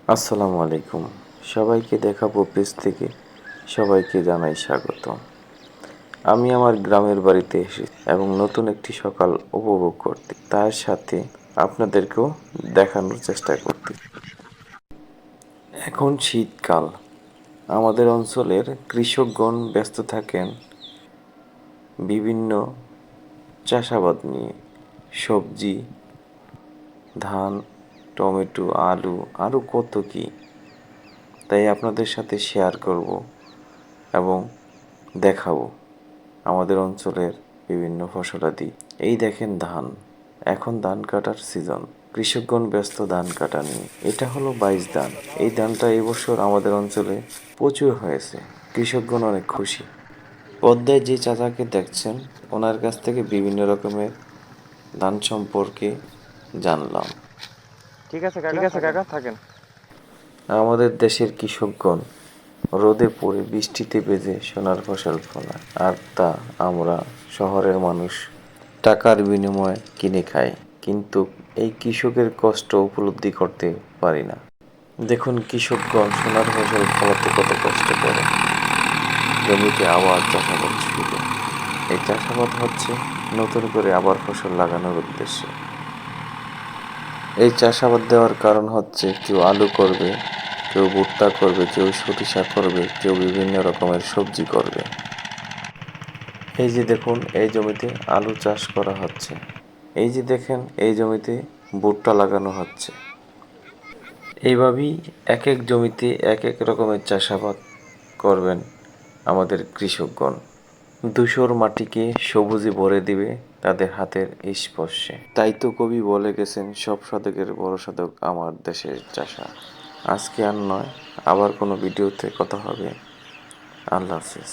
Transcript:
আসসালামু আলাইকুম। সবাইকে দেখাবো পেজ থেকে সবাইকে জানাই স্বাগত। আমি আমার গ্রামের বাড়িতে এসেছি এবং নতুন একটি সকাল উপভোগ করতে, তার সাথে আপনাদেরকেও দেখানোর চেষ্টা করতে। এখন শীতকাল, আমাদের অঞ্চলের কৃষকগণ ব্যস্ত থাকেন বিভিন্ন চাষাবাদ নিয়ে। সবজি, ধান, টমেটো, আলু, আরও কত কী। তাই আপনাদের সাথে শেয়ার করব এবং দেখাবো আমাদের অঞ্চলের বিভিন্ন ফসলাদি। এই দেখেন ধান, এখন ধান কাটার সিজন। কৃষকগণ ব্যস্ত ধান কাটা নিয়ে। এটা হলো 22 ধান। এই ধানটা এবছর আমাদের অঞ্চলে প্রচুর হয়েছে। কৃষকগণ অনেক খুশি। পদ্মায় যে চাচাকে দেখছেন, ওনার কাছ থেকে বিভিন্ন রকমের ধান সম্পর্কে জানলাম। ঠিক আছে কাকা থাকেন। আমাদের দেশের কৃষকগণ রোদে পড়ে বৃষ্টিতে ভেজে সোনার ফসল ফলায়, আর তা আমরা শহরের মানুষ টাকার বিনিময়ে কিনে খাই। কিন্তু এই কৃষকের কষ্ট উপলব্ধি করতে পারি না। দেখুন কৃষকগণ সোনার ফসল ফলাতে কত কষ্ট করে। জমিতে আবার চাষাবাদ শুরু। এই চাষাবাদ হচ্ছে নতুন করে আবার ফসল লাগানোর উদ্দেশ্যে। এই চাষাবাদ দেওয়ার কারণ হচ্ছে কেউ আলু করবে, কেউ ভুট্টা করবে, কেউ সরিষা করবে, কেউ বিভিন্ন রকমের সবজি করবে। এই যে দেখুন, এই জমিতে আলু চাষ করা হচ্ছে। এই যে দেখেন, এই জমিতে ভুট্টা লাগানো হচ্ছে। এইভাবেই এক এক জমিতে এক এক রকমের চাষাবাদ করবেন আমাদের কৃষকগণ। ধূসর মাটিকে সবুজে ভরে দিবে তাদের হাতের স্পর্শে। তাই তো কবি বলে গেছেন, সব সাধকের বড় সাধক আমার দেশের চাষা। আজকে আর নয়, আবার কোনো ভিডিওতে কথা হবে। আল্লাহ হাফেজ।